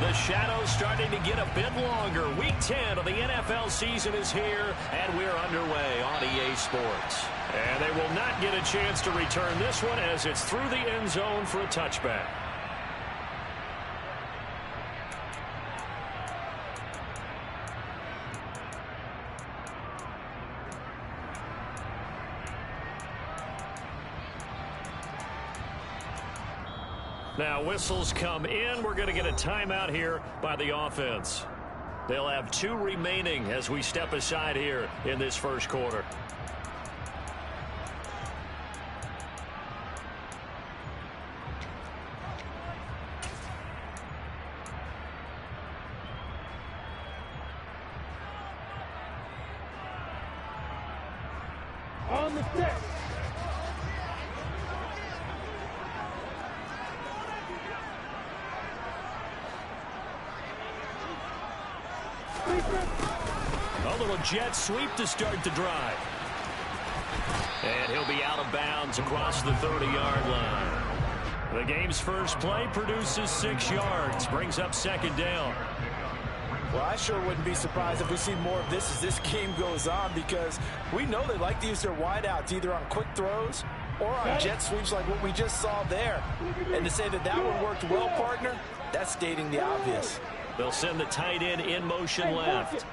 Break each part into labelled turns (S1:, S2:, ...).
S1: the shadows starting to get a bit longer. Week 10 of the NFL season is here, and we're underway on EA Sports. And they will not get a chance to return this one as it's through the end zone for a touchback. Now whistles come in. We're going to get a timeout here by the offense. They'll have 2 remaining as we step aside here in this first quarter.
S2: On the stick.
S1: A little jet sweep to start the drive. And he'll be out of bounds across the 30-yard line. The game's first play produces 6 yards, brings up second down.
S3: Well, I sure wouldn't be surprised if we see more of this as this game goes on, because we know they like to use their wideouts either on quick throws or on jet sweeps like what we just saw there. And to say that that one worked well, partner, that's stating the obvious.
S1: They'll send the tight end in motion left.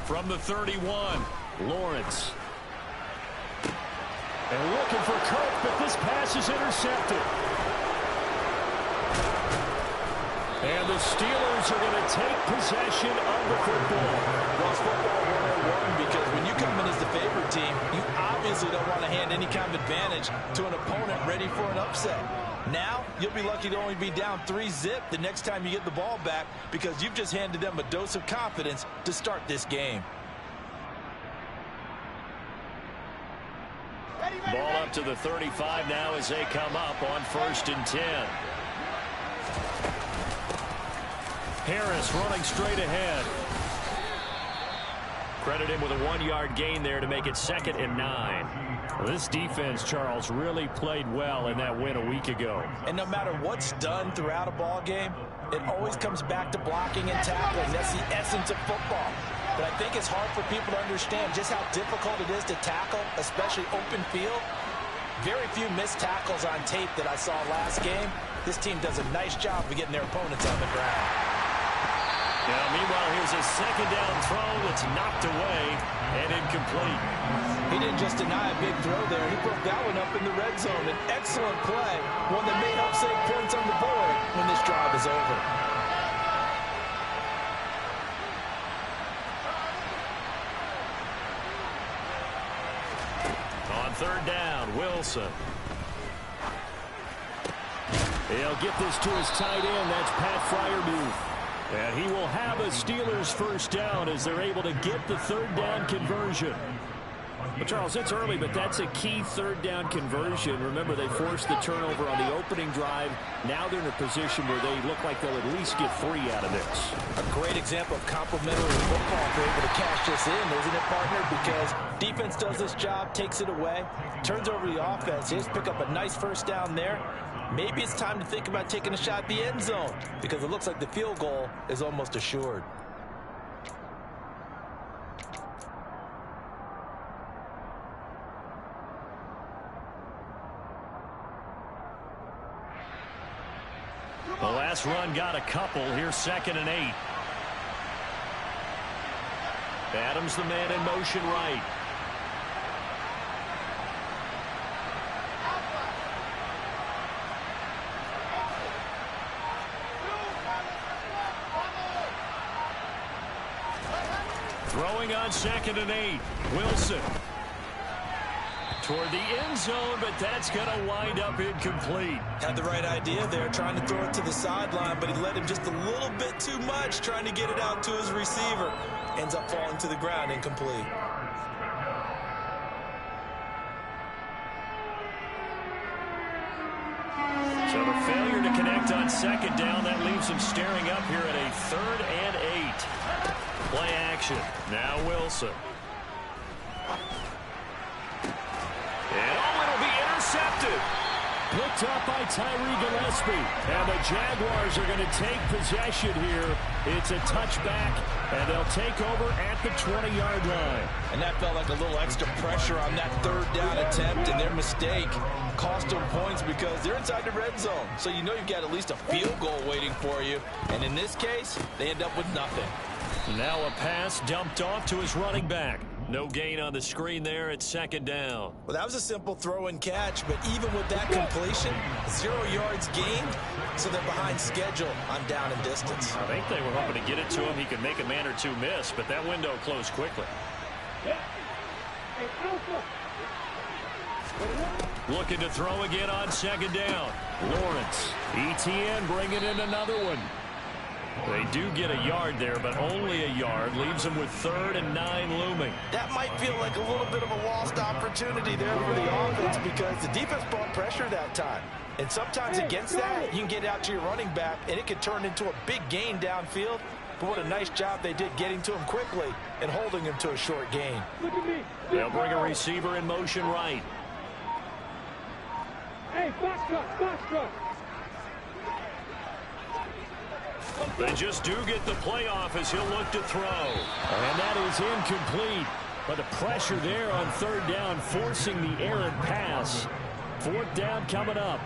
S1: From the 31, Lawrence. And looking for Cook, but this pass is intercepted. And the Steelers are going to take possession of the football.
S3: Well, it's football 101, because when you come in as the favorite team, you obviously don't want to hand any kind of advantage to an opponent ready for an upset. Now, you'll be lucky to only be down 3-zip the next time you get the ball back, because you've just handed them a dose of confidence to start this game.
S1: Ball up to the 35 now as they come up on 1st and 10. Harris running straight ahead. Credit him with a 1-yard gain there to make it 2nd and 9. Well, this defense, Charles, really played well in that win a week ago.
S3: And no matter what's done throughout a ball game, it always comes back to blocking and tackling. That's the essence of football. But I think it's hard for people to understand just how difficult it is to tackle, especially open field. Very few missed tackles on tape that I saw last game. This team does a nice job of getting their opponents on the ground.
S1: Now, meanwhile, here's a 2nd down throw that's knocked away and incomplete.
S3: He didn't just deny a big throw there. He broke that one up in the red zone. An excellent play, one that may help save points on the board when this drive is over.
S1: On 3rd down, Wilson. He'll get this to his tight end. That's Pat Freiermuth. And he will have a Steelers 1st down as they're able to get the 3rd down conversion. Well, Charles, it's early, but that's a key 3rd down conversion. Remember, they forced the turnover on the opening drive. Now they're in a position where they look like they'll at least get 3 out of this.
S3: A great example of complementary football if they're able to cash this in, isn't it, partner? Because defense does this job, takes it away, turns over the offense. They just pick up a nice 1st down there. Maybe it's time to think about taking a shot at the end zone, because it looks like the field goal is almost assured.
S1: The last run got a couple. Here's 2nd and 8. Adams the man in motion right. Throwing on 2nd and 8. Wilson. Toward the end zone, but that's going to wind up incomplete.
S3: Had the right idea there, trying to throw it to the sideline, but he let him just a little bit too much, trying to get it out to his receiver. Ends up falling to the ground, incomplete.
S1: So the failure to connect on 2nd down, that leaves him staring up here at a 3rd and 8. Play action. Now Wilson. And it'll be intercepted. picked up by Tyree Gillespie. And the Jaguars are going to take possession here. It's a touchback, and they'll take over at the 20-yard line.
S3: And that felt like a little extra pressure on that third down attempt, and their mistake cost them points because they're inside the red zone. So you know you've got at least a field goal waiting for you. And in this case, they end up with nothing.
S1: Now a pass dumped off to his running back. No gain on the screen there at second down.
S3: Well, that was a simple throw and catch, but even with that completion, 0 yards gained, so they're behind schedule on down and distance.
S1: I think they were hoping to get it to him. He could make a man or two miss, but that window closed quickly. Looking to throw again on second down. Lawrence. ETN bringing in another one. They do get a yard there, but only a yard. Leaves them with 3rd and 9 looming.
S3: That might feel like a little bit of a lost opportunity there for the offense because the defense brought pressure that time. And sometimes against that, you can get out to your running back, and it could turn into a big gain downfield. But what a nice job they did getting to him quickly and holding him to a short gain.
S1: They'll bring a receiver in motion right.
S2: Hey, box truck.
S1: They just do get the playoff as he'll look to throw. And that is incomplete. But the pressure there on 3rd down, forcing the errant pass. 4th down coming up.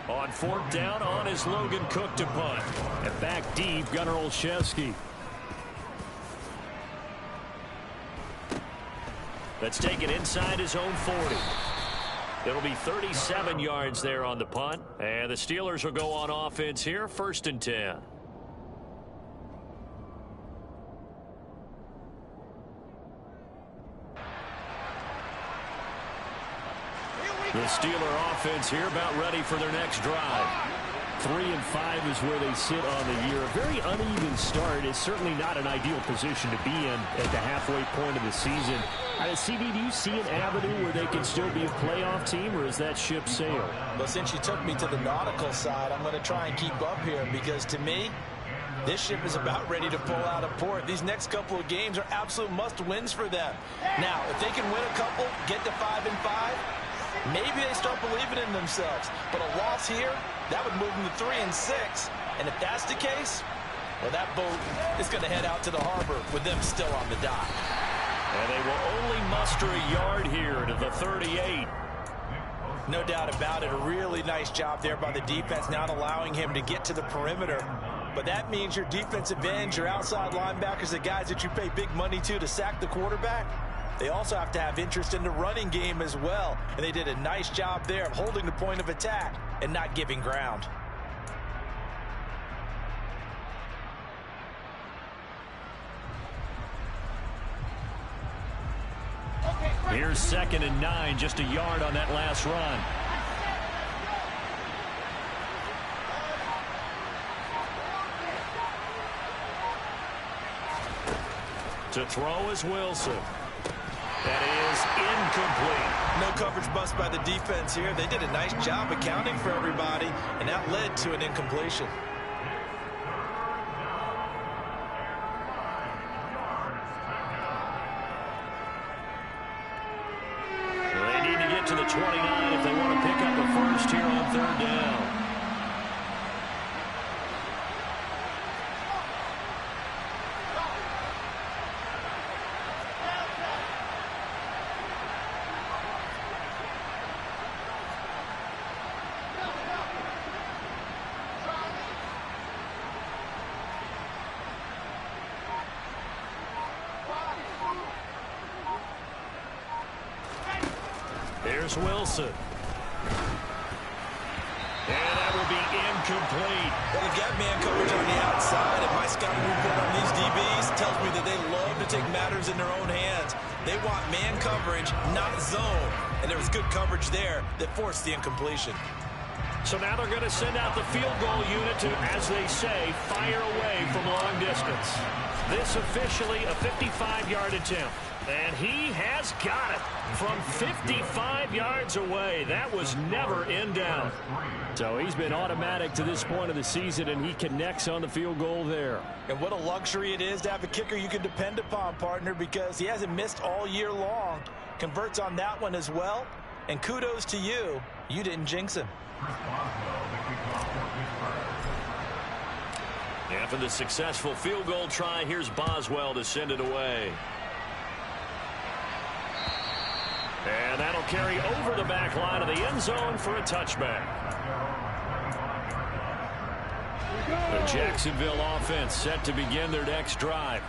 S1: On 4th down, on is Logan Cook to punt. And back deep, Gunnar Olszewski. Let's take it inside his own 40. It'll be 37 yards there on the punt. And the Steelers will go on offense here, 1st and 10. The Steeler offense here about ready for their next drive. 3 and 5 is where they sit on the year. A very uneven start is certainly not an ideal position to be in at the halfway point of the season. CD, do you see an avenue where they can still be a playoff team, or is that ship sailed?
S3: Well, since you took me to the nautical side, I'm going to try and keep up here because to me, this ship is about ready to pull out of port. These next couple of games are absolute must-wins for them. Now, if they can win a couple, get to 5 and 5, maybe they start believing in themselves. But a loss here, that would move them to 3 and 6. And if that's the case, well, that boat is going to head out to the harbor with them still on the dock.
S1: And they will only muster a yard here to the 38.
S3: No doubt about it. A really nice job there by the defense, not allowing him to get to the perimeter. But that means your defensive ends, your outside linebackers, the guys that you pay big money to sack the quarterback, they also have to have interest in the running game as well. And they did a nice job there of holding the point of attack and not giving ground.
S1: Here's 2nd and 9, just a yard on that last run. To throw is Wilson. That is incomplete.
S3: No coverage bust by the defense here. They did a nice job accounting for everybody, and that led to an incompletion.
S1: They need to get to the 29 if they want to pick up a first here on 3rd down. Here's Wilson. And that will be incomplete.
S3: Well, they've got man coverage on the outside, and my scouting report on these DBs tells me that they love to take matters in their own hands. They want man coverage, not zone. And there was good coverage there that forced the incompletion.
S1: So now they're going to send out the field goal unit to, as they say, fire away from long distance. This officially a 55-yard attempt. And he has got it from 55 yards away. That was never in doubt. So he's been automatic to this point of the season, and he connects on the field goal there.
S3: And what a luxury it is to have a kicker you can depend upon, partner, because he hasn't missed all year long. Converts on that one as well. And kudos to you. You didn't jinx him.
S1: After the successful field goal try, here's Boswell to send it away. And that'll carry over the back line of the end zone for a touchback. The Jacksonville offense set to begin their next drive.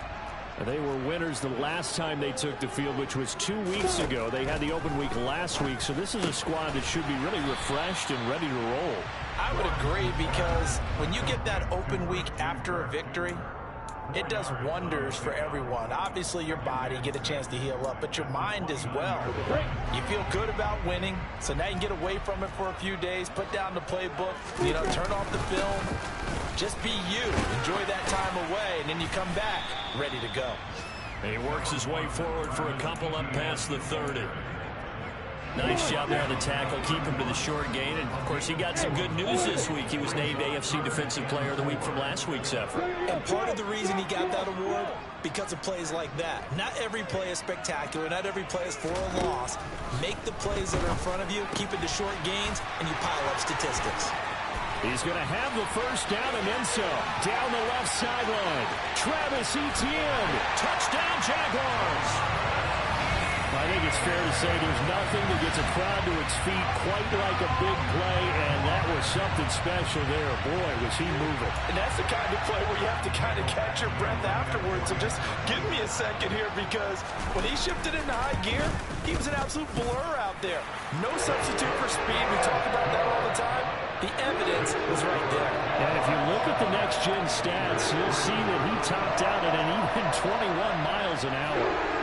S1: They were winners the last time they took the field, which was 2 weeks ago. They had the open week last week, so this is a squad that should be really refreshed and ready to roll.
S3: I would agree, because when you get that open week after a victory, it does wonders for everyone. Obviously, your body get a chance to heal up, but your mind as well. You feel good about winning, so now you can get away from it for a few days, put down the playbook, turn off the film. Just be you. Enjoy that time away, and then you come back ready to go.
S1: He works his way forward for a couple up past the 30. Nice job there on the tackle. Keep him to the short gain. And, of course, he got some good news this week. He was named AFC Defensive Player of the Week from last week's effort.
S3: And part of the reason he got that award, because of plays like that. Not every play is spectacular. Not every play is for a loss. Make the plays that are in front of you, keep it to short gains, and you pile up statistics.
S1: He's going to have the first down and then some. Down the left sideline. Travis Etienne. Touchdown, Jaguars. I think it's fair to say there's nothing that gets a crowd to its feet quite like a big play, and that was something special there. Boy, was he moving.
S3: And that's the kind of play where you have to kind of catch your breath afterwards. So just give me a second here, because when he shifted into high gear, he was an absolute blur out there. No substitute for speed. We talk about that all the time. The evidence was right there.
S1: And if you look at the next-gen stats, you'll see that he topped out at an even 21 miles an hour.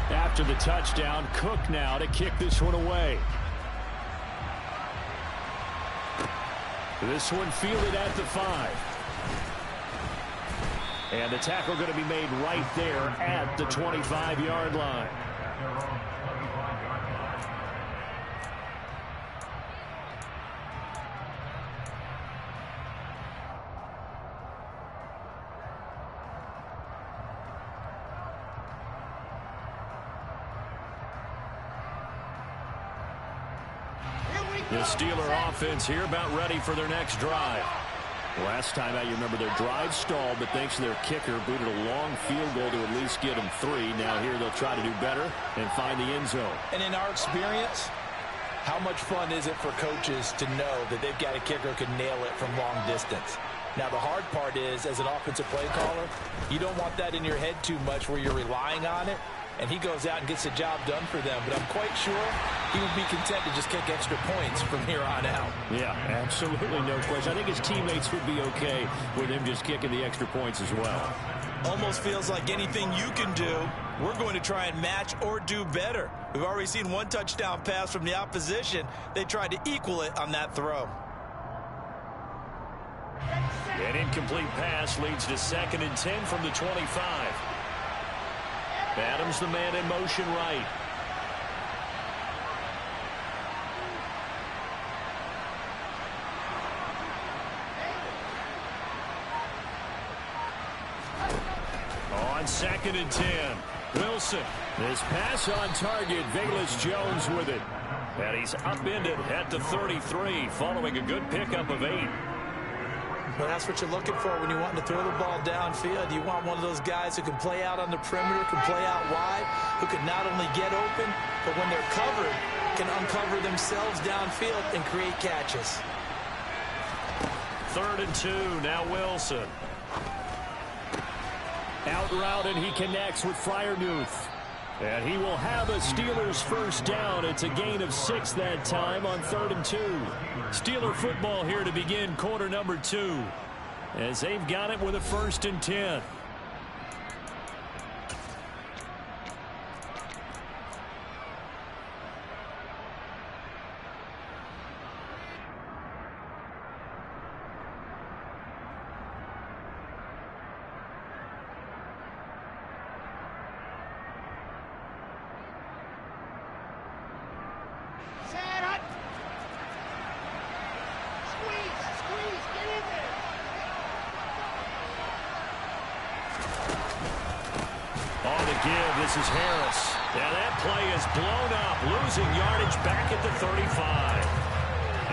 S1: After the touchdown, Cook now to kick this one away. This one fielded at the 5. And the tackle going to be made right there at the 25-yard line. The Steeler offense here about ready for their next drive. Last time out, you remember their drive stalled, but thanks to their kicker, booted a long field goal to at least get them 3. Now here they'll try to do better and find the end zone.
S3: And in our experience, how much fun is it for coaches to know that they've got a kicker who can nail it from long distance? Now, the hard part is, as an offensive play caller, you don't want that in your head too much where you're relying on it. And he goes out and gets the job done for them. But I'm quite sure he would be content to just kick extra points from here on out.
S1: Yeah, absolutely no question. I think his teammates would be okay with him just kicking the extra points as well.
S3: Almost feels like anything you can do, we're going to try and match or do better. We've already seen one touchdown pass from the opposition. They tried to equal it on that throw.
S1: An incomplete pass leads to 2nd and 10 from the 25. Adams the man in motion right. On 2nd and 10. Wilson. This pass on target. Velus Jones with it. And he's upended at the 33 following a good pickup of 8.
S3: Well, that's what you're looking for when you're wanting to throw the ball downfield. You want one of those guys who can play out on the perimeter, can play out wide, who can not only get open, but when they're covered, can uncover themselves downfield and create catches.
S1: 3rd and 2, now Wilson. Out route, and he connects with Freiermuth. And he will have a Steelers first down. It's a gain of 6 that time on 3rd and 2. Steeler football here to begin quarter number 2. As they've got it with a 1st and 10. give. This is Harris. And that play is blown up, losing yardage back at the 35.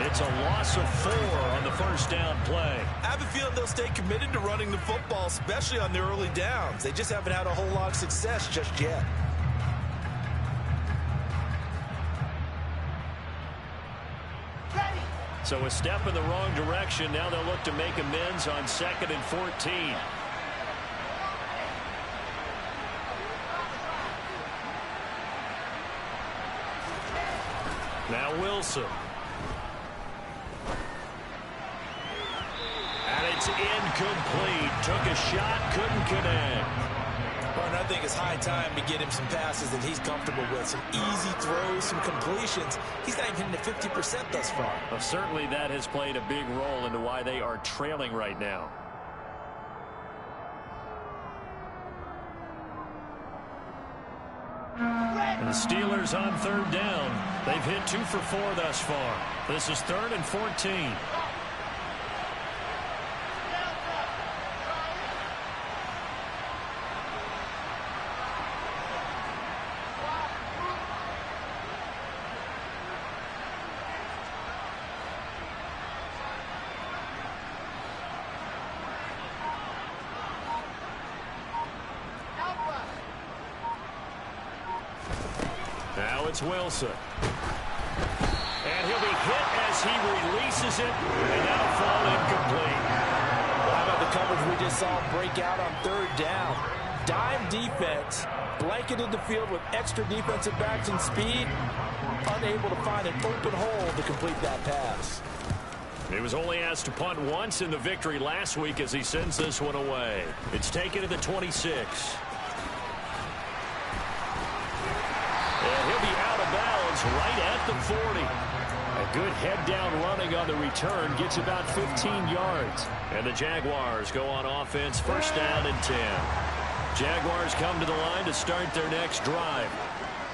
S1: It's a loss of 4 on the first down play.
S3: I have a feeling they'll stay committed to running the football, especially on the early downs. They just haven't had a whole lot of success just yet.
S1: So a step in the wrong direction. Now they'll look to make amends on 2nd and 14. Now Wilson. And it's incomplete. Took a shot, couldn't connect.
S3: Well, I think it's high time to get him some passes that he's comfortable with. Some easy throws, some completions. He's not even hitting the 50% thus far.
S1: Well, certainly that has played a big role into why they are trailing right now. And the Steelers on 3rd down. They've hit 2 for 4 thus far. This is 3rd and 14. Now it's Wilson. And he'll be hit as he releases it, and that'll fall incomplete.
S3: Well, how about the coverage we just saw break out on 3rd down? Dime defense, blanketed the field with extra defensive backs and speed, unable to find an open hole to complete that pass.
S1: He was only asked to punt once in the victory last week as he sends this one away. It's taken to the 26. And he'll be out of bounds right at the 40. A good head-down running on the return gets about 15 yards. And the Jaguars go on offense, 1st down and 10. Jaguars come to the line to start their next drive.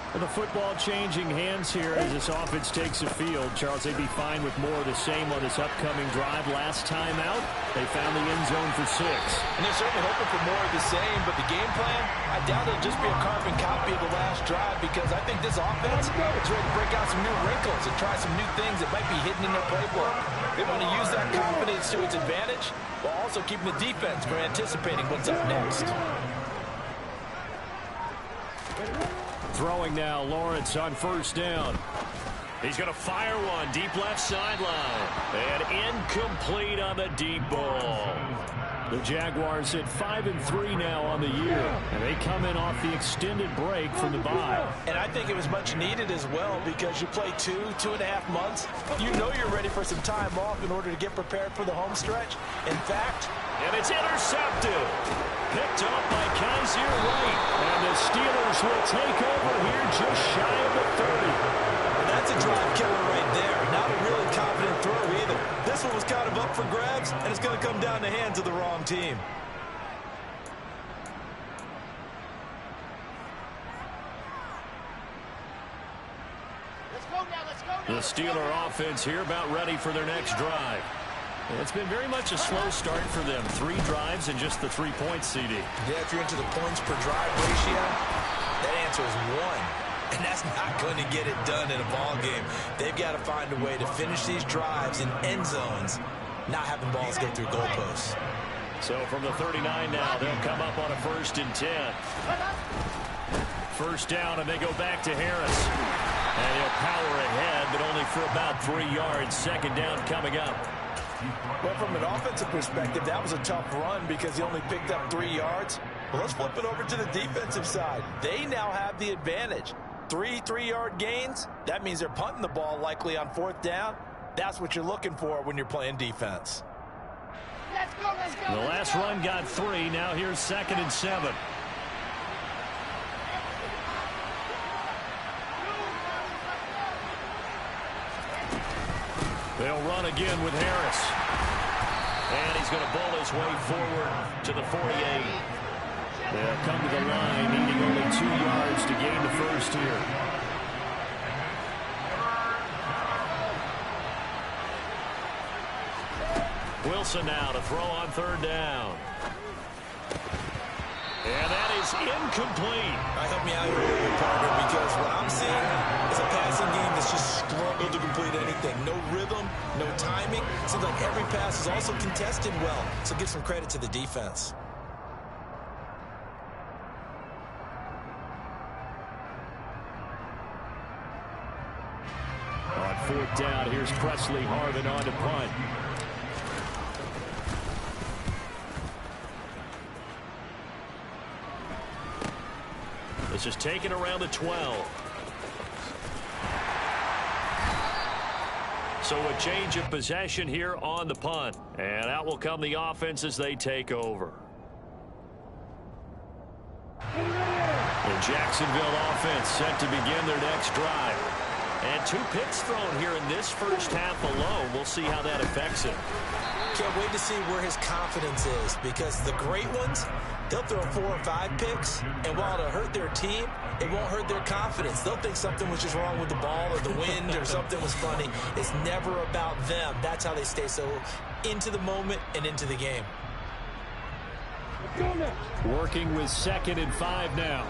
S1: And the football changing hands here as this offense takes the field. Charles, they'd be fine with more of the same on this upcoming drive. Last time out, they found the end zone for 6.
S3: And they're certainly hoping for more of the same, but the game plan, I doubt it'll just be a carbon copy of the last drive, because I think this offense is ready to break out some new wrinkles and try some new things that might be hidden in their playbook. They want to use that confidence to its advantage while also keeping the defense from anticipating what's up next.
S1: Throwing now, Lawrence on 1st down. He's going to fire one deep left sideline. And incomplete on the deep ball. The Jaguars at 5-3 now on the year. And they come in off the extended break from the bye.
S3: And I think it was much needed as well, because you play 2.5 months. You know you're ready for some time off in order to get prepared for the home stretch. In fact,
S1: and it's intercepted. Picked up by Kaiser White. And the Steelers will take over here just shy of the 30.
S3: And that's a drive killer right there. Not a really confident throw either. This one was kind of up for grabs, and it's going to come down the hands of the wrong team.
S1: The Steeler offense here about ready for their next drive. It's been very much a slow start for them. 3 drives and just the 3 points, CD.
S3: Yeah, if you're into the points per drive ratio, that answer is 1. And that's not going to get it done in a ball game. They've got to find a way to finish these drives in end zones, not having balls go through goalposts.
S1: So from the 39 now, they'll come up on a 1st and 10. 1st down, and they go back to Harris. And he'll power ahead, but only for about 3 yards. 2nd down coming up.
S3: Well, from an offensive perspective, that was a tough run because he only picked up 3 yards. Well, let's flip it over to the defensive side. They now have the advantage. 3 3-yard gains. That means they're punting the ball likely on 4th down. That's what you're looking for when you're playing defense.
S2: Let's go, let's go.
S1: The last run got 3. Now here's 2nd and 7. They'll run again with Harris. And he's going to bowl his way forward to the 48. They'll come to the line, needing only 2 yards to gain the 1st here. Wilson now to throw on 3rd down. And that is incomplete.
S3: Help me out here, your partner, because what I'm seeing is a passing game that's just struggled to complete anything. No rhythm, no timing. Seems like every pass is also contested well. So give some credit to the defense.
S1: On fourth down, here's Presley Harvin on to punt. This is taken around the 12. So a change of possession here on the punt. And out will come the offense as they take over. The Jacksonville offense set to begin their next drive. And 2 picks thrown here in this first half alone. We'll see how that affects him.
S3: Can't wait to see where his confidence is, because the great ones, they'll throw 4 or 5 picks, and while it'll hurt their team, it won't hurt their confidence. They'll think something was just wrong with the ball or the wind or something was funny. It's never about them. That's how they stay so into the moment and into the game.
S1: Working with 2nd and 5 now.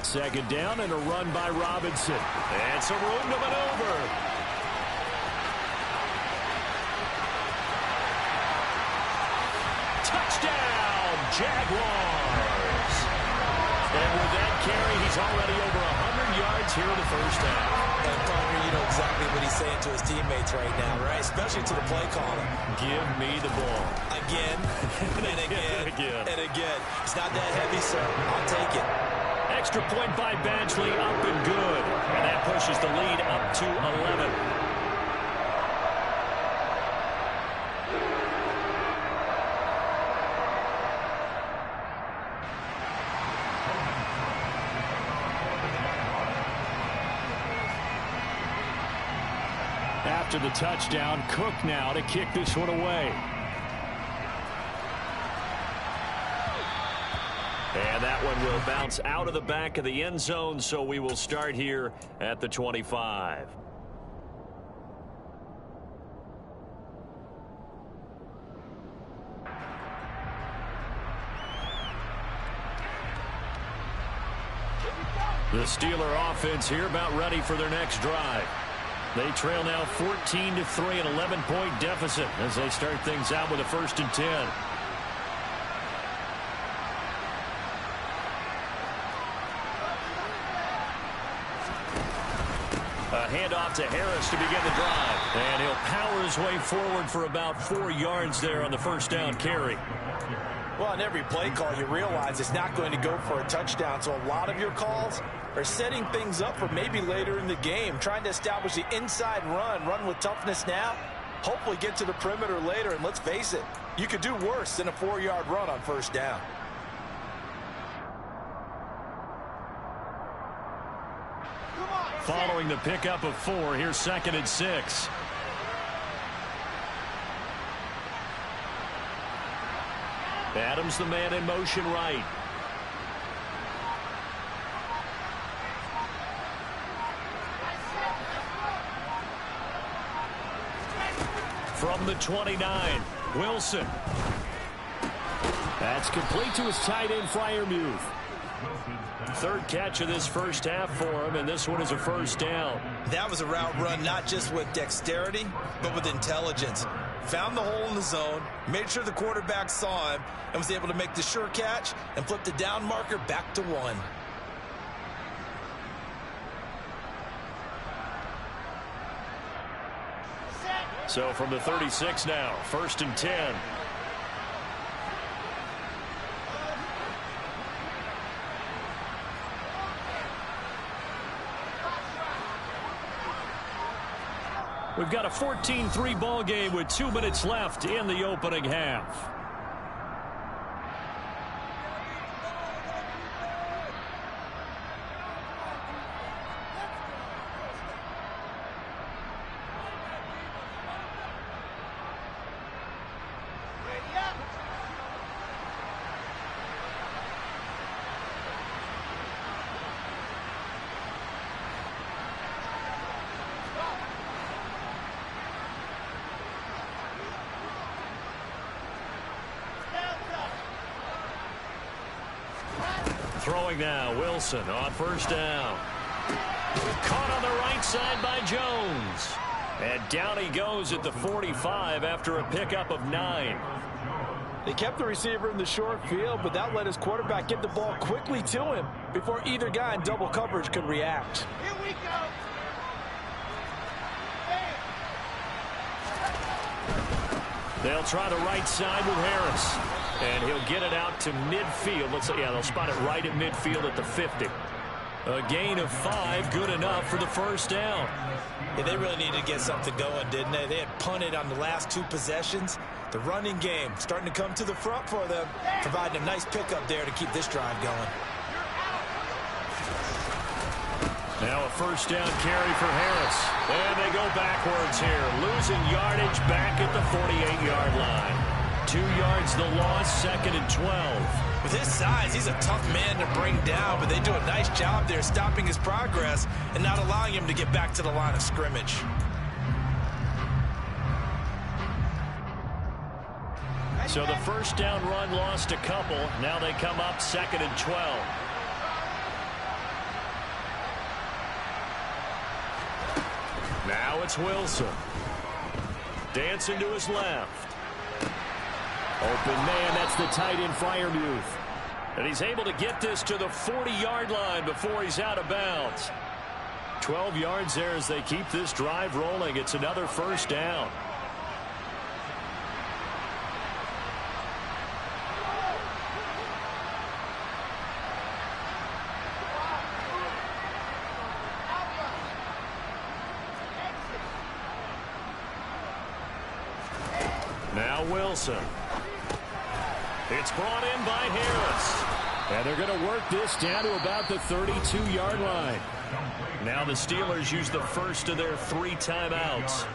S1: Second down and a run by Robinson. And some room to maneuver. Touchdown, Jaguars. And with that carry, he's already over 100 yards here in the first half.
S3: And partner, you know exactly what he's saying to his teammates right now, right? Especially to the play caller.
S1: Give me the ball.
S3: Again, and again, and again. It's not that heavy, sir. I'll take it.
S1: Extra point by Badgley, up and good. And that pushes the lead up to 11. After the touchdown, Cook now to kick this one away. And that one will bounce out of the back of the end zone, so we will start here at the 25. The Steeler offense here about ready for their next drive. They trail now 14-3, an 11-point deficit as they start things out with a 1st and 10. A handoff to Harris to begin the drive. And he'll power his way forward for about 4 yards there on the first down carry.
S3: Well, on every play call, you realize it's not going to go for a touchdown. So a lot of your calls are setting things up for maybe later in the game, trying to establish the inside run with toughness now, hopefully get to the perimeter later. And let's face it, you could do worse than a 4-yard run on first down.
S1: Following the pickup of 4, here's 2nd and 6. Adams, the man in motion right. From the 29, Wilson. That's complete to his tight end, Freiermuth. 3rd catch of this first half for him, and this one is a first down.
S3: That was a route run not just with dexterity, but with intelligence. Found the hole in the zone, made sure the quarterback saw him, and was able to make the sure catch and flip the down marker back to 1.
S1: So from the 36 now, 1st and 10. We've got a 14-3 ball game with 2 minutes left in the opening half. Throwing now, Wilson on first down. Caught on the right side by Jones. And down he goes at the 45 after a pickup of 9.
S3: They kept the receiver in the short field, but that let his quarterback get the ball quickly to him before either guy in double coverage could react.
S2: Here we go.
S1: They'll try the right side with Harris. And he'll get it out to midfield. They'll spot it right at midfield at the 50. A gain of 5, good enough for the first down.
S3: Yeah, they really needed to get something going, didn't they? They had punted on the last 2 possessions. The running game starting to come to the front for them, providing a nice pickup there to keep this drive going.
S1: Now a first down carry for Harris. And they go backwards here, losing yardage back at the 48-yard line. 2 yards the loss, 2nd and 12.
S3: With his size, he's a tough man to bring down, but they do a nice job there stopping his progress and not allowing him to get back to the line of scrimmage.
S1: So the first down run lost a couple. Now they come up 2nd and 12. Now it's Wilson. Dancing to his left. Open man, that's the tight end Freiermuth. And he's able to get this to the 40-yard line before he's out of bounds. 12 yards there as they keep this drive rolling. It's another first down. Now Wilson. It's brought in by Harris. And they're going to work this down to about the 32-yard line. Now the Steelers use the first of their 3 timeouts,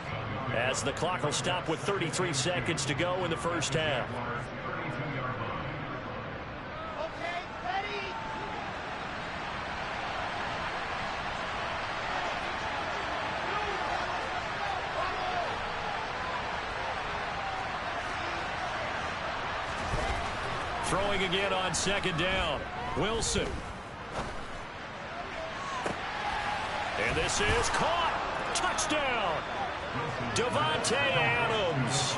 S1: as the clock will stop with 33 seconds to go in the first half.
S2: Okay, ready.
S1: Throwing again on 2nd down. Wilson. And this is caught. Touchdown. Davante Adams.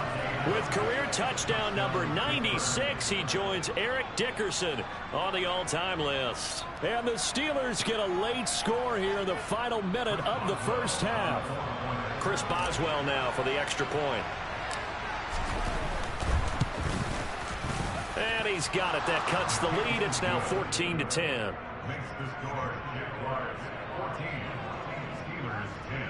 S1: With career touchdown number 96, he joins Eric Dickerson on the all-time list. And the Steelers get a late score here in the final minute of the first half. Chris Boswell now for the extra point. And he's got it. That cuts the lead. It's now 14-10.
S4: Makes the score. Jaguars 14, Steelers 10.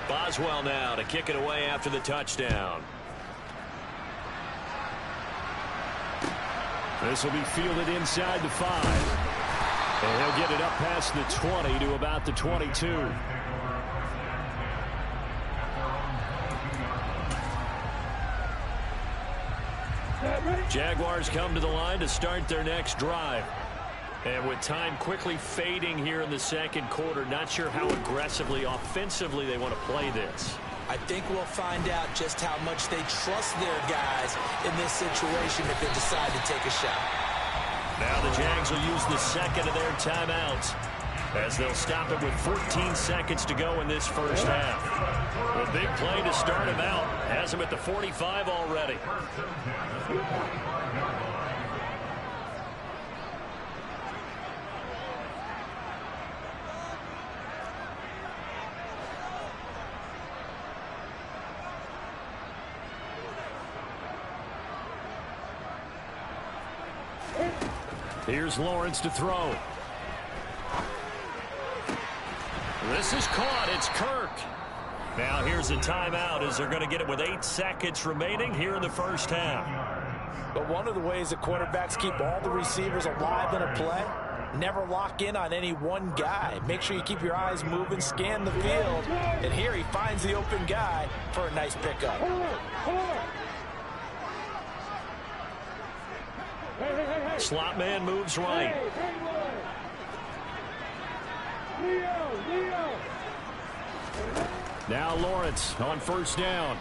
S1: Boswell now to kick it away after the touchdown. This will be fielded inside the 5. And he'll get it up past the 20 to about the 22. Jaguars come to the line to start their next drive. And with time quickly fading here in the second quarter, not sure how aggressively, offensively they want to play this.
S3: I think we'll find out just how much they trust their guys in this situation if they decide to take a shot.
S1: Now the Jags will use the second of their timeouts, as they'll stop it with 14 seconds to go in this first half. A big play to start him out. Has him at the 45 already. Here's Lawrence to throw. This is caught. It's Kirk. Now here's a timeout as they're going to get it with 8 seconds remaining here in the first half.
S3: But one of the ways that quarterbacks keep all the receivers alive in a play, never lock in on any one guy. Make sure you keep your eyes moving, scan the field, and here he finds the open guy for a nice pickup.
S1: Slot man moves right. Now Lawrence on first down.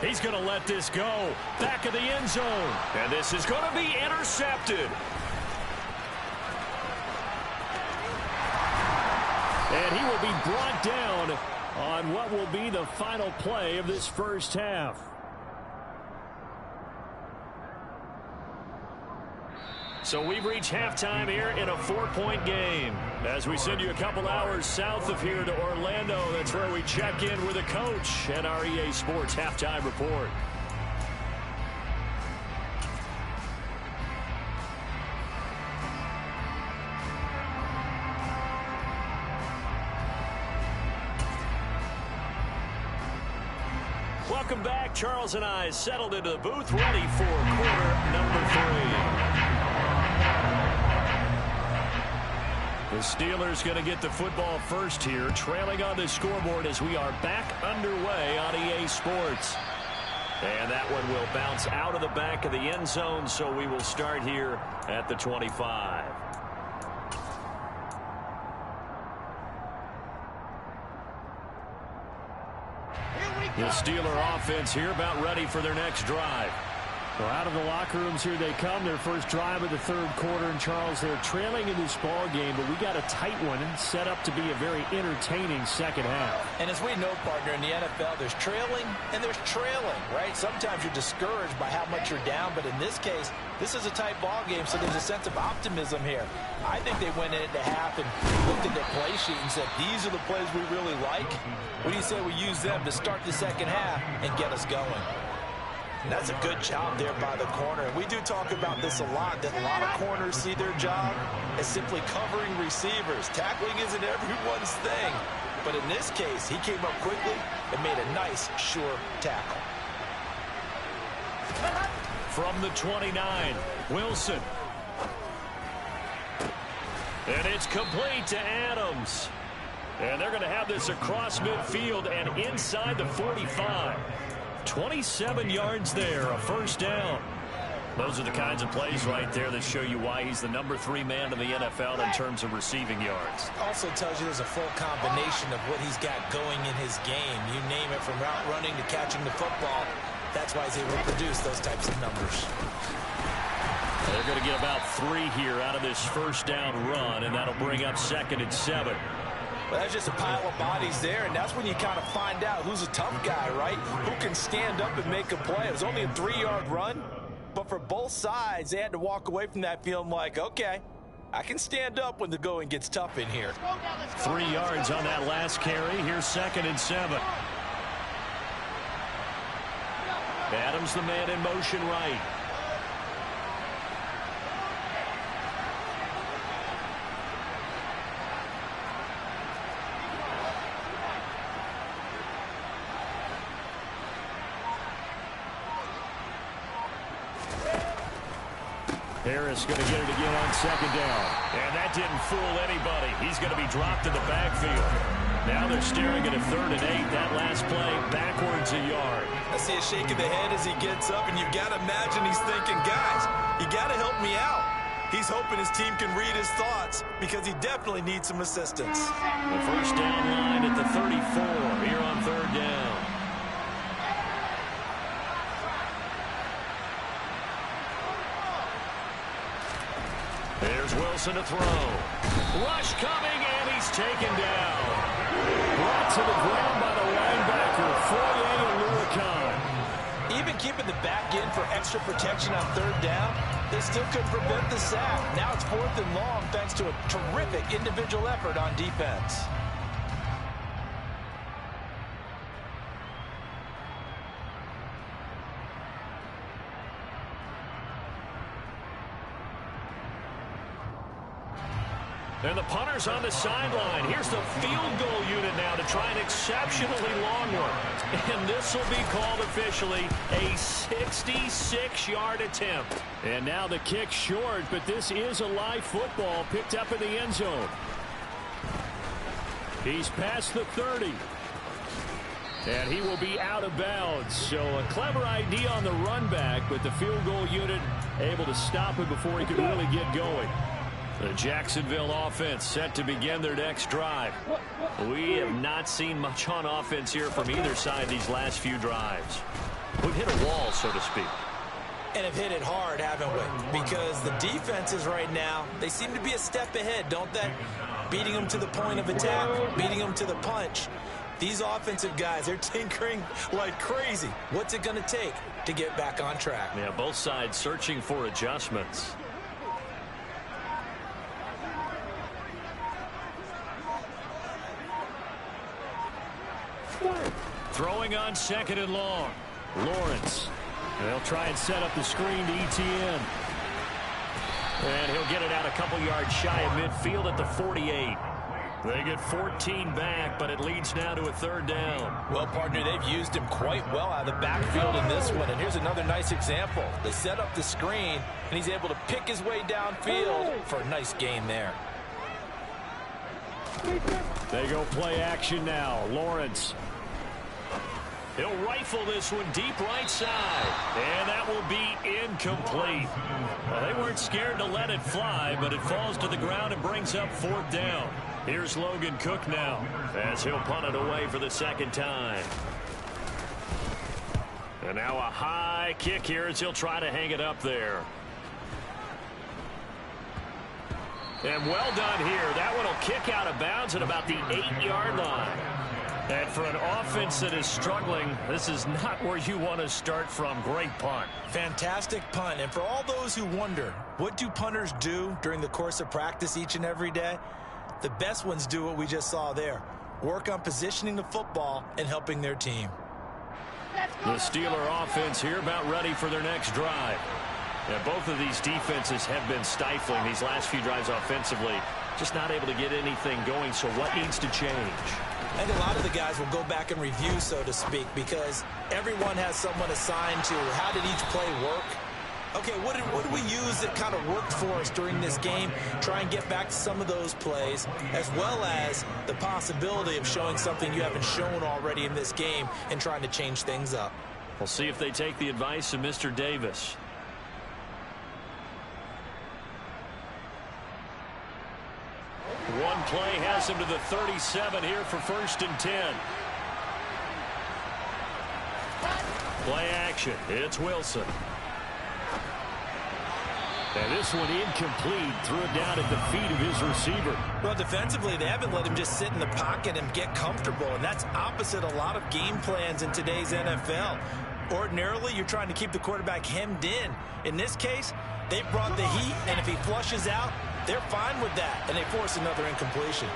S1: He's going to let this go. Back of the end zone. And this is going to be intercepted. And he will be brought down on what will be the final play of this first half. So we've reached halftime here in a 4-point game. As we send you a couple hours south of here to Orlando, that's where we check in with the coach and our EA Sports Halftime Report. Welcome back. Charles and I settled into the booth, ready for quarter number 3. The Steelers going to get the football first here, trailing on the scoreboard as we are back underway on EA Sports. And that one will bounce out of the back of the end zone, so we will start here at the 25. The Steeler offense here about ready for their next drive. Well, out of the locker rooms here they come. Their first drive of the third quarter. And Charles, they're trailing in this ball game, but we got a tight one and set up to be a very entertaining second half.
S3: And as we know, partner, in the NFL, there's trailing and there's trailing, right? Sometimes you're discouraged by how much you're down, but in this case, this is a tight ball game, so there's a sense of optimism here. I think they went into half and looked at their play sheet and said, these are the plays we really like. What do you say we use them to start the second half and get us going? And that's a good job there by the corner. And we do talk about this a lot, that a lot of corners see their job as simply covering receivers. Tackling isn't everyone's thing. But in this case, he came up quickly and made a nice, sure tackle.
S1: From the 29, Wilson. And it's complete to Adams. And they're going to have this across midfield and inside the 45. 27 yards there, a first down. Those are the kinds of plays right there that show you why he's the number 3 man in the NFL in terms of receiving yards.
S3: Also tells you there's a full combination of what he's got going in his game. You name it, from route running to catching the football. That's why he's able to produce those types of numbers.
S1: They're going to get about 3 here out of this first down run, and that'll bring up 2nd and 7.
S3: Well, that's just a pile of bodies there, and that's when you kind of find out who's a tough guy, right? Who can stand up and make a play. It was only a 3-yard run, but for both sides, they had to walk away from that feeling like, okay, I can stand up when the going gets tough in here.
S1: 3 yards on that last carry. Here's 2nd and 7. Adams, the man in motion right. Harris going to get it again on 2nd down. And that didn't fool anybody. He's going to be dropped in the backfield. Now they're staring at a 3rd and 8. That last play backwards a yard.
S3: I see a shake of the head as he gets up, and you've got to imagine he's thinking, guys, you got to help me out. He's hoping his team can read his thoughts because he definitely needs some assistance.
S1: The first down line at the 34 here on 3rd down. There's Wilson to throw. Rush coming, and he's taken down. Brought to the ground by the linebacker, Foye and
S3: Even keeping the back end for extra protection on 3rd down, they still couldn't prevent the sack. Now it's 4th and long thanks to a terrific individual effort on defense.
S1: And the punter's on the sideline. Here's the field goal unit now to try an exceptionally long one. And this will be called officially a 66-yard attempt. And now the kick short, but this is a live football picked up in the end zone. He's past the 30. And he will be out of bounds. So a clever idea on the run back, but the field goal unit able to stop it before he could really get going. The Jacksonville offense set to begin their next drive. We have not seen much on offense here from either side these last few drives. We've hit a wall, so to speak.
S3: And have hit it hard, haven't we? Because the defenses right now, they seem to be a step ahead, don't they? Beating them to the point of attack, beating them to the punch. These offensive guys, they're tinkering like crazy. What's it going to take to get back on track?
S1: Yeah, both sides searching for adjustments. Throwing on 2nd and long. Lawrence. They'll try and set up the screen to ETN. And he'll get it out a couple yards shy of midfield at the 48. They get 14 back, but it leads now to a 3rd down.
S3: Well, partner, they've used him quite well out of the backfield in this one. And here's another nice example. They set up the screen, and he's able to pick his way downfield for a nice gain there.
S1: They go play action now. Lawrence. He'll rifle this one deep right side. And that will be incomplete. Well, they weren't scared to let it fly, but it falls to the ground and brings up 4th down. Here's Logan Cook now as he'll punt it away for the 2nd time. And now a high kick here as he'll try to hang it up there. And well done here. That one will kick out of bounds at about the 8-yard line. And for an offense that is struggling, this is not where you want to start from. Great punt.
S3: Fantastic punt. And for all those who wonder, what do punters do during the course of practice each and every day? The best ones do what we just saw there. Work on positioning the football and helping their team.
S1: The Steeler offense here about ready for their next drive. Yeah, both of these defenses have been stifling these last few drives offensively. Just not able to get anything going, so what needs to change?
S3: I think a lot of the guys will go back and review, so to speak, because everyone has someone assigned to how did each play work. Okay, what did we use that kind of worked for us during this game? Try and get back to some of those plays, as well as the possibility of showing something you haven't shown already in this game and trying to change things up.
S1: We'll see if they take the advice of Mr. Davis. One play has him to the 37 here for 1st and 10. Play action. It's Wilson. And this one incomplete. Threw it down at the feet of his receiver.
S3: Well, defensively, they haven't let him just sit in the pocket and get comfortable, and that's opposite a lot of game plans in today's NFL. Ordinarily, you're trying to keep the quarterback hemmed in. In this case, they brought the heat, and if he flushes out, they're fine with that, and they force another incompletion.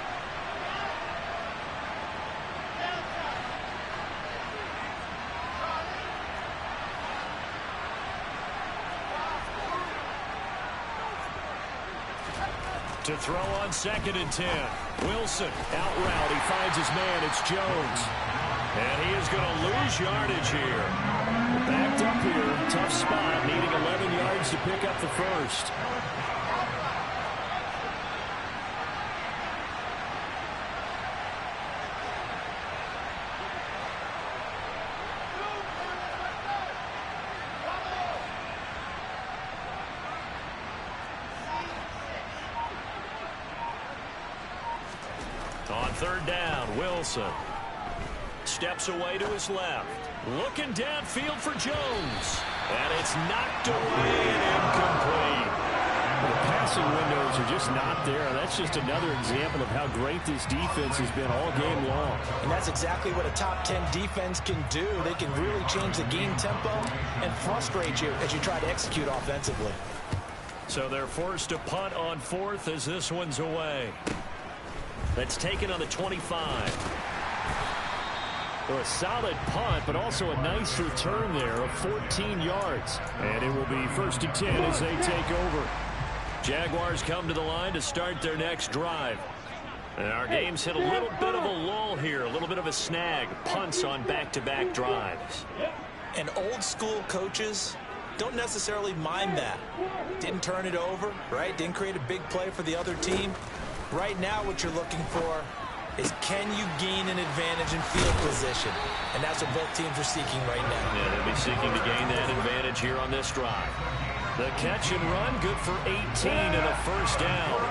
S1: To throw on 2nd and 10. Wilson out route. He finds his man. It's Jones. And he is going to lose yardage here. Backed up here. Tough spot. Needing 11 yards to pick up the 1st. On 3rd down, Wilson steps away to his left. Looking downfield for Jones. And it's knocked away and incomplete. The passing windows are just not there. That's just another example of how great this defense has been all game long.
S3: And that's exactly what a top 10 defense can do. They can really change the game tempo and frustrate you as you try to execute offensively.
S1: So they're forced to punt on 4th as this one's away. That's taken on the 25. So a solid punt, but also a nice return there of 14 yards. And it will be 1st and 10 as they take over. Jaguars come to the line to start their next drive. And our game's hit a little bit of a lull here, a little bit of a snag. Punts on back-to-back drives.
S3: And old school coaches don't necessarily mind that. Didn't turn it over, right? Didn't create a big play for the other team. Right now what you're looking for is can you gain an advantage in field position? And that's what both teams are seeking right now.
S1: Yeah, they'll be seeking to gain that advantage here on this drive. The catch and run, good for 18 and a first down.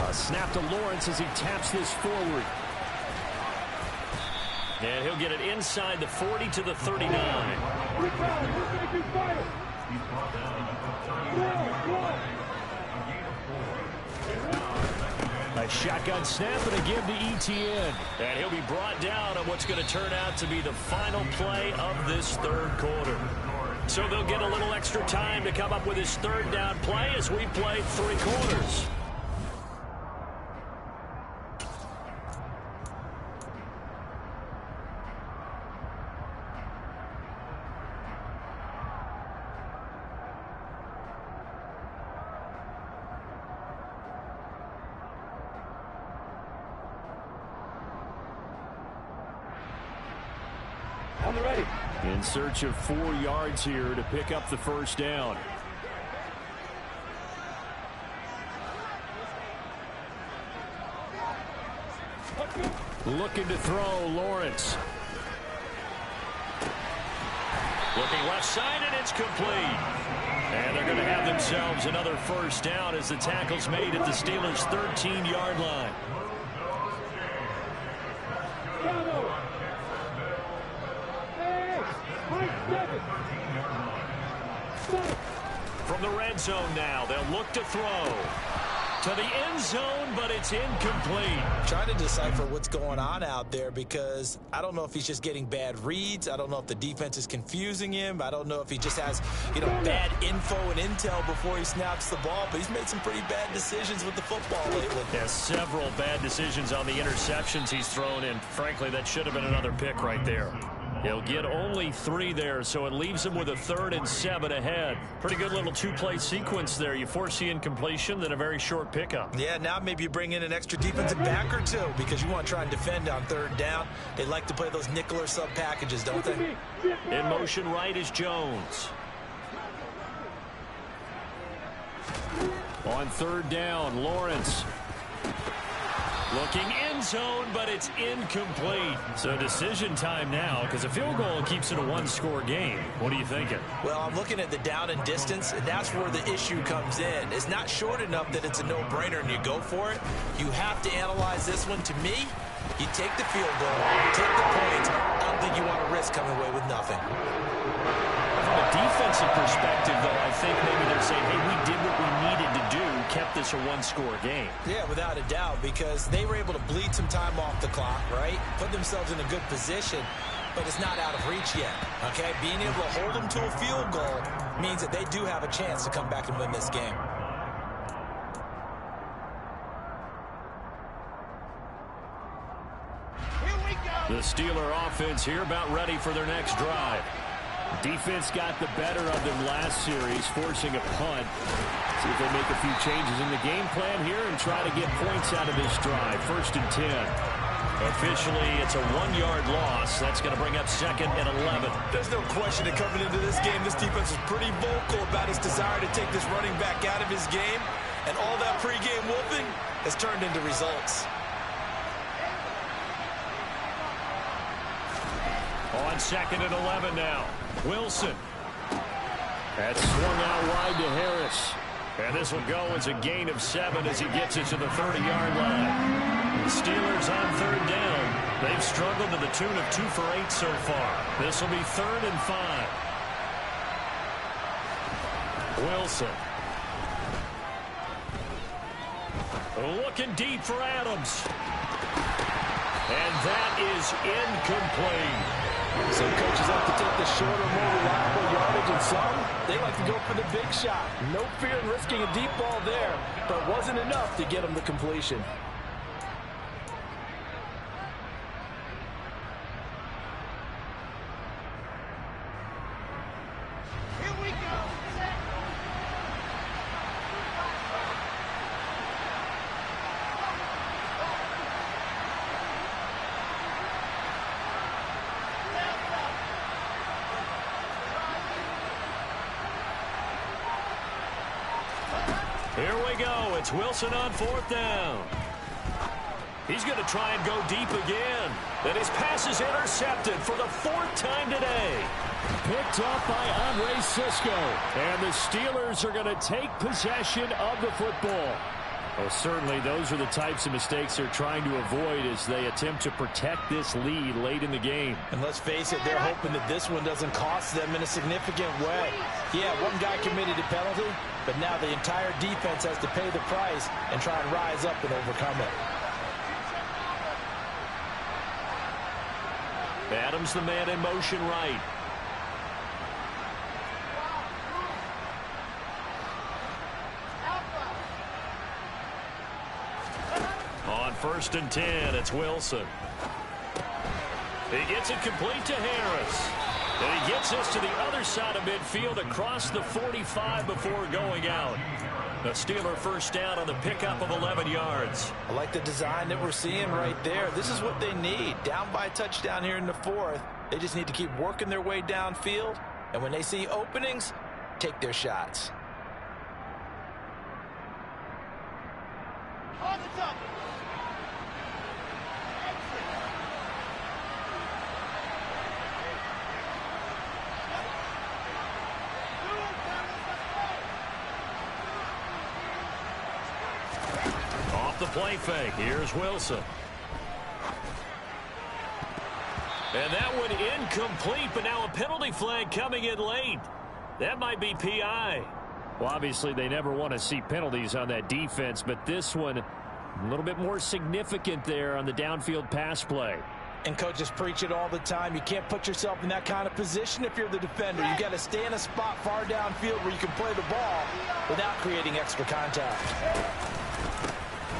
S1: A snap to Lawrence as he taps this forward. And he'll get it inside the 40 to the 39. A shotgun snap and a give to Etienne. And he'll be brought down on what's going to turn out to be the final play of this third quarter. So they'll get a little extra time to come up with his third down play as we play 3 quarters. In search of 4 yards here to pick up the first down. Looking to throw, Lawrence. Looking left side, and it's complete. And they're going to have themselves another first down as the tackle's made at the Steelers' 13-yard line. From the red zone now, they'll look to throw to the end zone, but it's incomplete.
S3: Trying to decipher what's going on out there because I don't know if he's just getting bad reads. I don't know if the defense is confusing him. I don't know if he just has, bad info and intel before he snaps the ball, but he's made some pretty bad decisions with the football lately.
S1: Yeah, several bad decisions on the interceptions he's thrown in. Frankly, that should have been another pick right there. He'll get only 3 there, so it leaves him with a 3rd and 7 ahead. Pretty good little 2-play sequence there. You force the incompletion, then a very short pickup.
S3: Yeah, now maybe you bring in an extra defensive back or 2 because you want to try and defend on 3rd down. They like to play those nickel or sub packages, don't they?
S1: In motion right is Jones. On 3rd down, Lawrence. Looking end zone, but it's incomplete. So decision time now because a field goal keeps it a 1-score game. What are you thinking?
S3: Well, I'm looking at the down and distance, and that's where the issue comes in. It's not short enough that it's a no-brainer and you go for it. You have to analyze this one. To me, you take the field goal, take the points. I don't think you want to risk coming away with nothing.
S1: From a defensive perspective, though, I think maybe they're saying, hey, we did what we needed to do, kept this a 1-score game.
S3: Yeah, without a doubt, because they were able to bleed some time off the clock, right? Put themselves in a good position, but it's not out of reach yet, okay? Being able to hold them to a field goal means that they do have a chance to come back and win this game.
S2: Here we go.
S1: The Steeler offense here about ready for their next drive. Defense got the better of them last series, forcing a punt. See if they make a few changes in the game plan here and try to get points out of this drive. 1st and 10. Officially, it's a 1-yard loss. That's going to bring up 2nd and 11.
S3: There's no question that coming into this game, this defense is pretty vocal about his desire to take this running back out of his game. And all that pregame wolfing has turned into results.
S1: On 2nd and 11 now. Wilson. That's swung out wide to Harris. And this will go as a gain of 7 as he gets it to the 30-yard line. The Steelers on 3rd down. They've struggled to the tune of 2 for 8 so far. This will be 3rd and 5. Wilson. Looking deep for Adams. And that is incomplete.
S5: Some coaches like to take the shorter, more reliable yardage, and some, they like to go for the big shot. No fear in risking a deep ball there, but wasn't enough to get them the completion.
S2: Here we go.
S1: Here we go. It's Wilson on 4th down. He's going to try and go deep again. And his pass is intercepted for the 4th time today. Picked off by Andre Cisco. And the Steelers are going to take possession of the football. Well, certainly those are the types of mistakes they're trying to avoid as they attempt to protect this lead late in the game.
S3: And let's face it, they're hoping that this one doesn't cost them in a significant way. Yeah, one guy committed a penalty, but now the entire defense has to pay the price and try and rise up and overcome it.
S1: Adams the man in motion right. On 1st and 10, it's Wilson. He gets it complete to Harris. And he gets this to the other side of midfield across the 45 before going out. A Steeler 1st down on the pickup of 11 yards.
S3: I like the design that we're seeing right there. This is what they need. Down by a touchdown here in the 4th. They just need to keep working their way downfield. And when they see openings, take their shots.
S2: On the top.
S1: Off the play fake. Here's Wilson. And that one incomplete, but now a penalty flag coming in late. That might be PI. Well, obviously they never want to see penalties on that defense, but this one a little bit more significant there on the downfield pass play.
S3: And coaches preach it all the time. You can't put yourself in that kind of position if you're the defender. You've got to stay in a spot far downfield where you can play the ball without creating extra contact.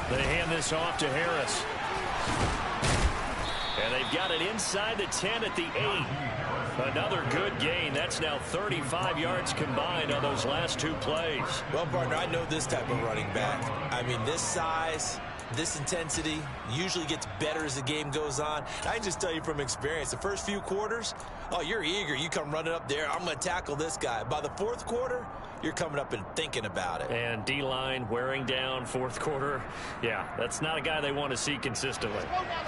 S1: They hand this off to Harris. And they've got it inside the 10 at the 8. Another good gain. That's now 35 yards combined on those last 2 plays.
S6: Well, partner, I know this type of running back. I mean, this size, this intensity usually gets better as the game goes on. I can just tell you from experience, the first few quarters, oh, you're eager. You come running up there. I'm going to tackle this guy. By the 4th quarter, you're coming up and thinking about it.
S1: And D-line wearing down 4th quarter. Yeah, that's not a guy they want to see consistently.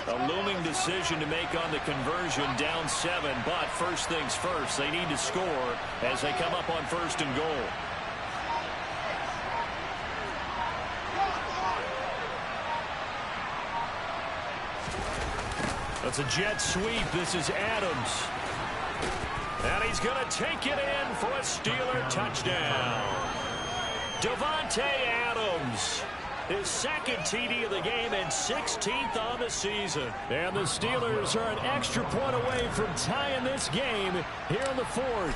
S1: A looming decision to make on the conversion, down 7. But first things first, they need to score as they come up on 1st and goal. That's a jet sweep. This is Adams. And he's going to take it in for a Steeler touchdown. Davante Adams, his 2nd TD of the game and 16th on the season. And the Steelers are an extra point away from tying this game here in the 4th.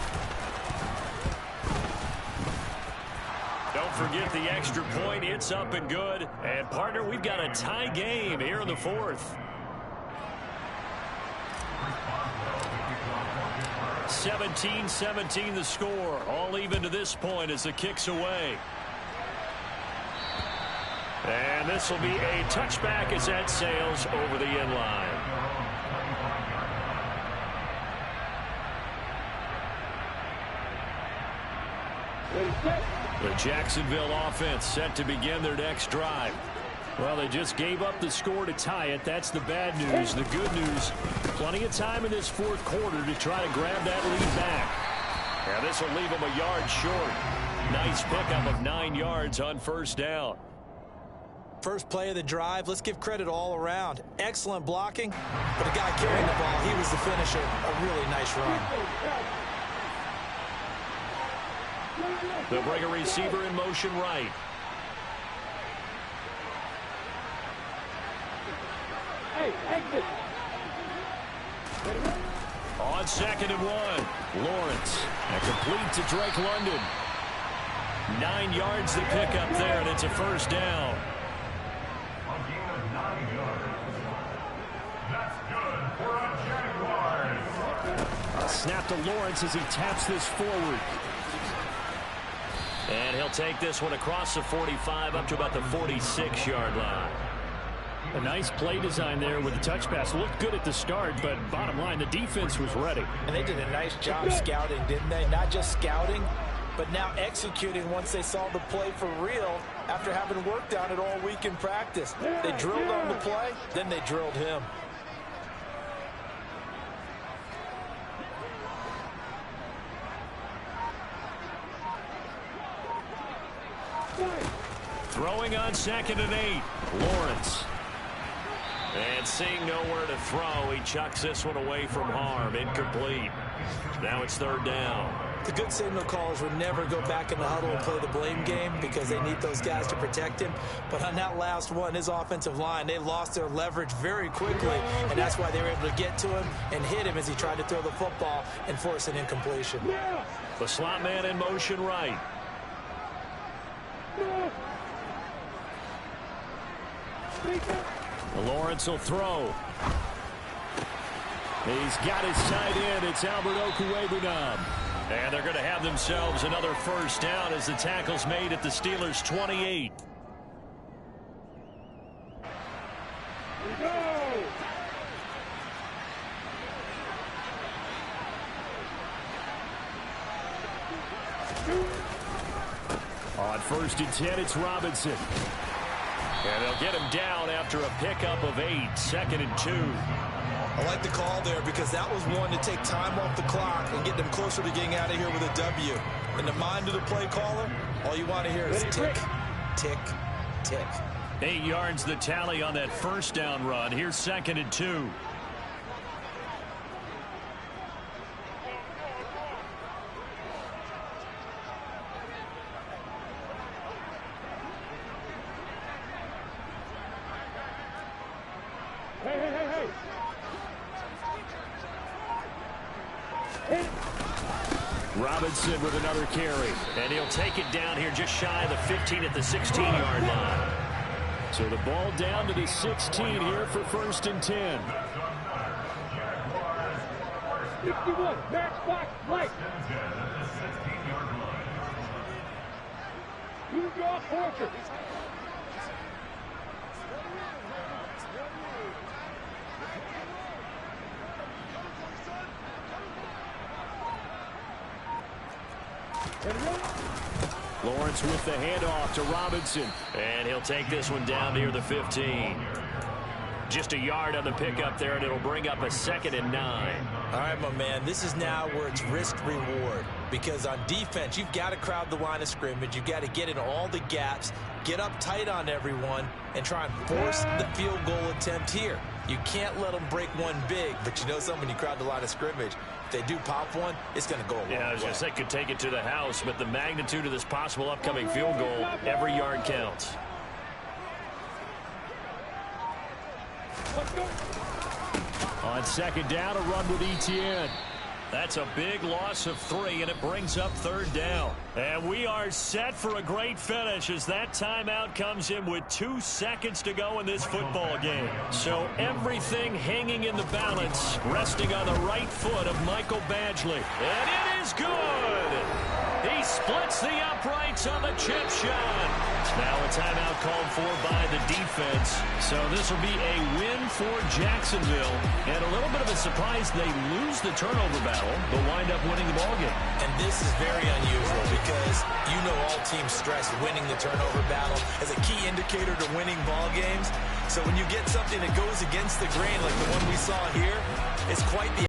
S1: Don't forget the extra point. It's up and good. And, partner, we've got a tie game here in the 4th. 17-17 the score. All even to this point as the kick's away. And this will be a touchback as that sails over the end line. The Jacksonville offense set to begin their next drive. Well, they just gave up the score to tie it. That's the bad news. The good news, plenty of time in this 4th quarter to try to grab that lead back. And this will leave them a yard short. Nice pickup of 9 yards on 1st down.
S3: First play of the drive, let's give credit all around. Excellent blocking, but a guy carrying the ball, he was the finisher. A really nice run.
S1: They'll bring a receiver in motion right. On 2nd and 1, Lawrence. And complete to Drake London. 9 yards to pick up there, and it's a 1st down.
S4: A gain of 9 yards. That's good for a Jaguars.
S1: Snap to Lawrence as he taps this forward. And he'll take this one across the 45 up to about the 46-yard line. A nice play design there with the touch pass. Looked good at the start, but bottom line, the defense was ready.
S3: And they did a nice job scouting, didn't they? Not just scouting, but now executing once they saw the play for real after having worked on it all week in practice. They drilled on the play, then they drilled him.
S1: Throwing on 2nd and 8. Lawrence. And seeing nowhere to throw, he chucks this one away from harm. Incomplete. Now it's 3rd down.
S3: The good signal callers would never go back in the huddle and play the blame game because they need those guys to protect him. But on that last one, his offensive line, they lost their leverage very quickly, and that's why they were able to get to him and hit him as he tried to throw the football and force an incompletion.
S1: The slot man in motion right. Lawrence will throw. He's got his tight end. It's Albert Okwuegbunam. And they're going to have themselves another 1st down as the tackle's made at the Steelers' 28. On 1st and 10, it's Robinson. And they'll get him down after a pickup of 8. 2nd and 2.
S3: I like the call there because that was one to take time off the clock and get them closer to getting out of here with a W. In the mind of the play caller, all you want to hear is tick, tick, tick.
S1: 8 yards the tally on that 1st down run. Here's 2nd and 2. Robinson with another carry, and he'll take it down here just shy of the 15 at the 16-yard line. So the ball down to the 16 here for 1st and 10.
S2: 51, matchbox, right. You draw fortress.
S1: Lawrence with the handoff to Robinson. And he'll take this one down near the 15. Just a yard on the pickup there, and it'll bring up a 2nd and 9.
S3: All right, my man, this is now where it's risk-reward. Because on defense, you've got to crowd the line of scrimmage. You've got to get in all the gaps, get up tight on everyone, and try and force the field goal attempt here. You can't let them break one big, but you know something, when you crowd the line of scrimmage, if they do pop one, it's going to go a long way.
S1: Yeah, I was going to say could take it to the house, but the magnitude of this possible upcoming field goal, every yard counts. On 2nd down, a run with Etienne. That's a big loss of 3, and it brings up 3rd down. And we are set for a great finish as that timeout comes in with 2 seconds to go in this football game. So everything hanging in the balance, resting on the right foot of Michael Badgley. And it is good! He splits the uprights on the chip shot. Now a timeout called for by the defense. So this will be a win for Jacksonville. And a little bit of a surprise, they lose the turnover battle, but wind up winning the ballgame.
S3: And this is very unusual because you know all teams stress winning the turnover battle as a key indicator to winning ball games. So when you get something that goes against the grain like the one we saw here, it's quite the